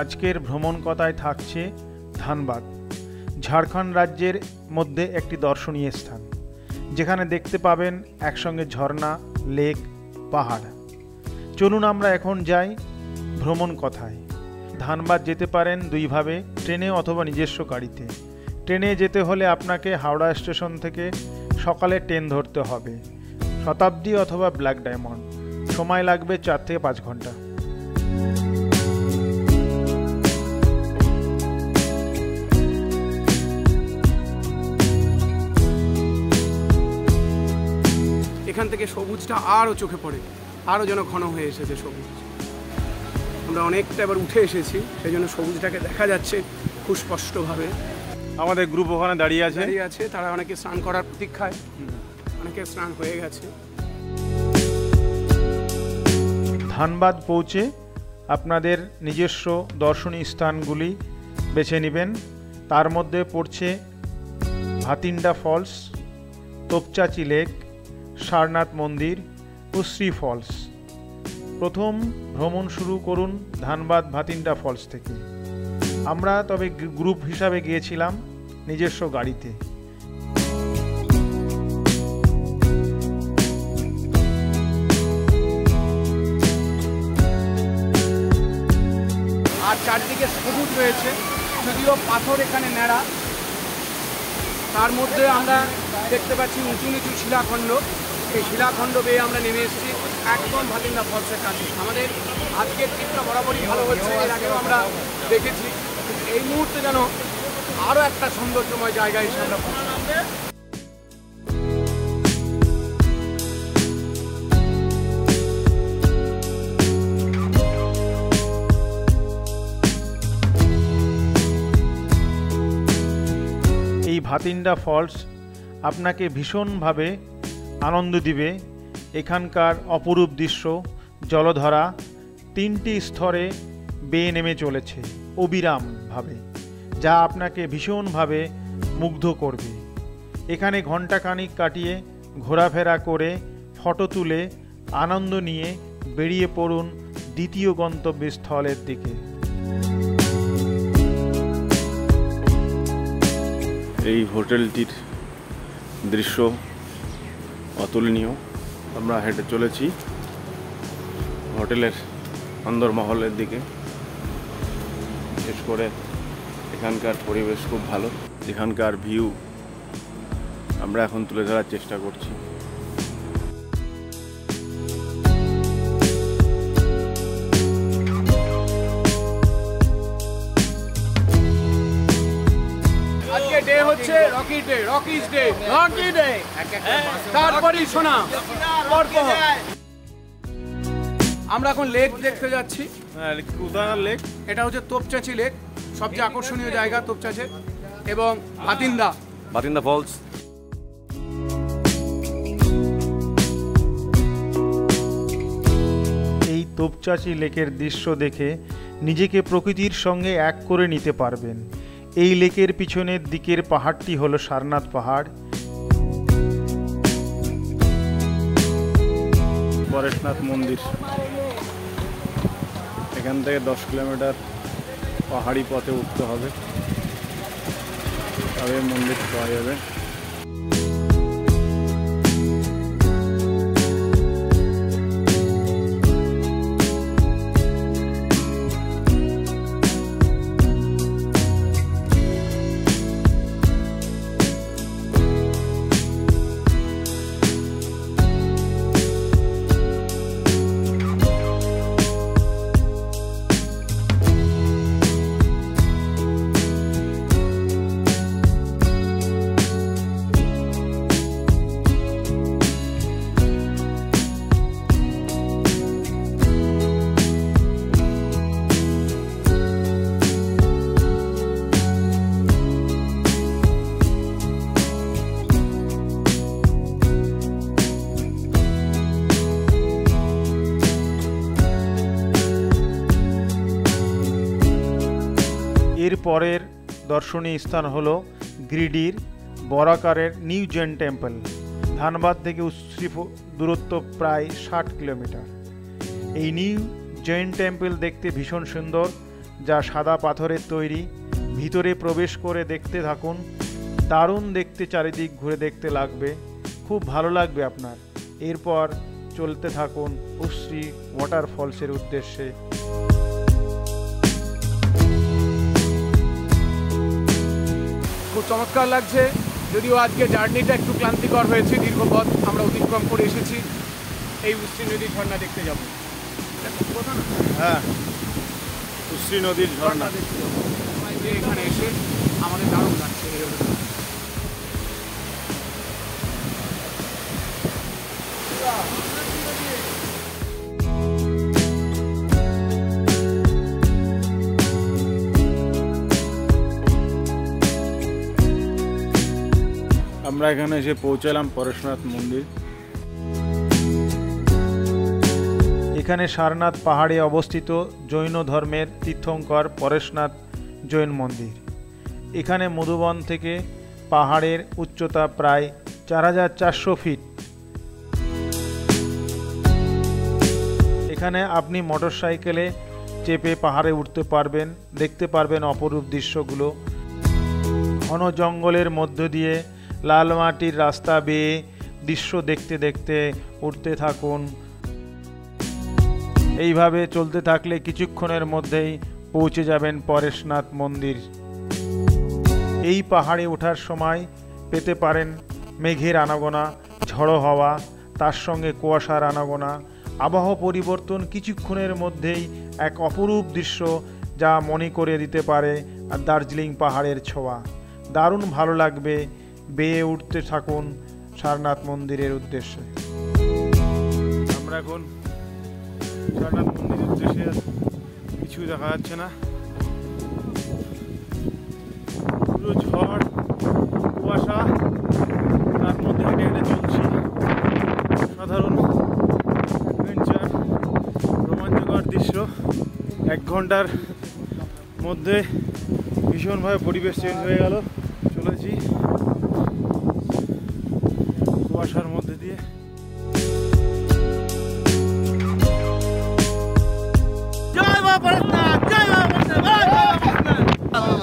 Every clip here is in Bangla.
আজকের ভ্রমণ কথায় থাকছে ধানবাদ, ঝাড়খণ্ড রাজ্যের মধ্যে একটি দর্শনীয় স্থান, যেখানে দেখতে পাবেন একসঙ্গে ঝর্ণা, লেক, পাহাড়। চলুন আমরা এখন যাই ভ্রমণ কথায়। ধানবাদ যেতে পারেন দুইভাবে, ট্রেনে অথবা নিজস্ব গাড়িতে। ট্রেনে যেতে হলে আপনাকে হাওড়া স্টেশন থেকে সকালে ট্রেন ধরতে হবে, শতাব্দী অথবা ব্ল্যাক ডায়মন্ড। সময় লাগবে 4 থেকে 5 ঘন্টা। এখান থেকে সবুজটা আরও চোখে পড়ে, আরও যেন ঘন হয়ে এসেছে সবুজ। আমরা অনেকটা এবার উঠে এসেছি, সেই জন্য সবুজটাকে দেখা যাচ্ছে খুব স্পষ্টভাবে। আমাদের গ্রুপ ওখানে দাঁড়িয়ে আছে, তারা অনেকে স্নান করার প্রতীক্ষায়, অনেকে স্নান হয়ে গেছে। ধানবাদ পৌঁছে আপনাদের নিজস্ব দর্শনীয় স্থানগুলি বেছে নেবেন। তার মধ্যে পড়ছে ভাতিন্ডা ফলস, তোপচাঁচি লেক, সারনাথ মন্দির ও শ্রী ফলস। প্রথম ভ্রমণ শুরু করুন ধানবাদ ভাতিন্ডা ফলস থেকে। আমরা তবে গ্রুপ হিসাবে গিয়েছিলাম নিজস্ব গাড়িতে। আর চারদিকে সবুজ রয়েছে, যদিও পাথর এখানে ন্যাড়া। তার মধ্যে আমরা দেখতে পাচ্ছি উঁচু নিচু শিলাখণ্ড। এই শিলাখণ্ড বেয়ে আমরা নেমে এসেছি একদম ভাতিন্ডা ফলসের কাছে। আমাদের আজকের ট্রিপটা বরাবরই ভালো হচ্ছে, এর আগেও আমরা দেখেছি। এই মুহূর্তে যেন আরও একটা সৌন্দর্যময় জায়গা এসে আমরা পৌঁছলাম। এই ভাতিন্ডা ফলস আপনাকে ভীষণভাবে আনন্দ দিবে। এখানকার অপরূপ দৃশ্য, জলধারা 3টি স্তরে বেয়ে নেমে চলেছে অবিরামভাবে, যা আপনাকে ভীষণভাবে মুগ্ধ করবে। এখানে ঘণ্টাখানিক কাটিয়ে ঘোরাফেরা করে ফটো তুলে আনন্দ নিয়ে বেরিয়ে পড়ুন দ্বিতীয় গন্তব্যস্থলের দিকে। এই হোটেলটির দৃশ্য অতুলনীয়। আমরা হেঁটে চলেছি হোটেলের অন্দরমহলের দিকে। বিশেষ করে এখানকার পরিবেশ খুব ভালো, এখানকার ভিউ আমরা এখন তুলে ধরার চেষ্টা করছি। আজকে ডে হচ্ছে Rocky day, Rockies day, Rocky day. তারপরই শোনা আমরা এখন লেক দেখতে যাচ্ছি। উদাহরণ লেক, এটা হচ্ছে তোপচাঁচি লেক, সবচেয়ে আকর্ষণীয় জায়গা তোপচাঁচি, এবং ভাতিন্ডা ফলস। এই তোপচাঁচি লেকের দৃশ্য দেখে নিজেকে প্রকৃতির সঙ্গে এক করে নিতে পারবেন। এই লেকের পিছনের দিকের পাহাড়টি হলো সারনাথ পাহাড়। পরেশনাথ মন্দির এখান থেকে 10 কিলোমিটার পাহাড়ি পথে উঠতে হবে, তবে মন্দির পাওয়া যাবে। এর পরের দর্শনীয় স্থান হলো গিরিডির বরাকারের নিউ জৈন টেম্পল। ধানবাদ থেকে উচ্ছ্রিত দূরত্ব প্রায় 60 কিলোমিটার। এই নিউ জৈন টেম্পল দেখতে ভীষণ সুন্দর, যা সাদা পাথরের তৈরি। ভিতরে প্রবেশ করে দেখতে থাকুন, দারুণ দেখতে, চারিদিক ঘুরে দেখতে লাগবে, খুব ভালো লাগবে আপনার। এরপর চলতে থাকুন উশ্রী ওয়াটারফলসের উদ্দেশ্যে। খুব চমৎকার লাগছে, যদিও আজকে জার্নিটা একটু ক্লান্তিকর হয়েছে, দীর্ঘ পথ আমরা অতিক্রম করে এসেছি। এই উশ্রী নদীর ঝর্ণা দেখতে যাবো। কথা না? হ্যাঁ, উশ্রী নদীর ঝর্ণা দেখতে যাবো। এখানে এসে আমাদের দারুণ লাগছে। আমরা এখানে এসে পৌঁছালাম পরেশনাথ মন্দির। এখানে সারনাথ পাহাড়ে অবস্থিত জৈন ধর্মের তীর্থঙ্কর পরেশনাথ জৈন মন্দির। এখানে মধুবন থেকে পাহাড়ের উচ্চতা প্রায় 4400 ফিট। এখানে আপনি মোটরসাইকেলে চেপে পাহাড়ে উঠতে পারবেন, দেখতে পারবেন অপরূপ দৃশ্যগুলো। ঘন জঙ্গলের মধ্য দিয়ে লাল মাটির রাস্তা বেয়ে দৃশ্য দেখতে দেখতে উঠতে থাকুন। এইভাবে চলতে থাকলে কিছুক্ষণের মধ্যেই পৌঁছে যাবেন পরেশনাথ মন্দির। এই পাহাড়ে ওঠার সময় পেতে পারেন মেঘের আনাগোনা, ঝড়ো হাওয়া, তার সঙ্গে কুয়াশার আনাগোনা। আবহাওয়া পরিবর্তন কিছুক্ষণের মধ্যেই এক অপরূপ দৃশ্য, যা মনে করে দিতে পারে আর দার্জিলিং পাহাড়ের ছোঁয়া। দারুণ ভালো লাগবে। বেয়ে উঠতে থাকুন সারনাথ মন্দিরের উদ্দেশ্যে। আমরা এখন সারনাথ মন্দিরের উদ্দেশ্যে, কিছু দেখা যাচ্ছে না, পুরো ঝড় কুয়াশা, তার মধ্যে হেঁটে হেঁটে চলছি। সাধারণ অ্যাডভেঞ্চার, রোমাঞ্চকর দৃশ্য। 1 ঘন্টার মধ্যে ভীষণভাবে পরিবেশ চেঞ্জ হয়ে গেল। চলেছি কুয়াশার মধ্যে দিয়ে।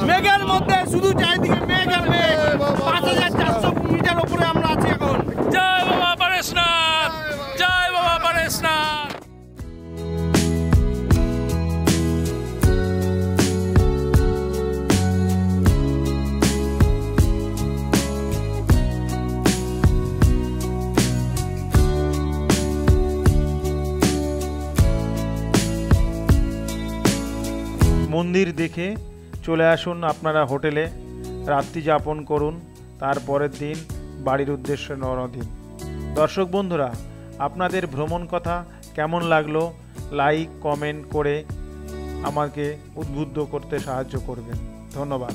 মেঘের মধ্যে শুধু চারিদিকে মেঘ আর মেঘ। 5400 মিটার উপরে আমরা আছি এখন। জয় বাবা পরেশনাথ, জয় বাবা পরেশনাথ। মন্দির দেখে চলে আসুন আপনারা হোটেলে, রাত্রি যাপন করুন, তারপরের দিন বাড়ির উদ্দেশ্যে রওনা দিন। দর্শক বন্ধুরা, আপনাদের ভ্রমণ কথা কেমন লাগলো লাইক কমেন্ট করে আমাকে উদ্বুদ্ধ করতে সাহায্য করবেন। ধন্যবাদ।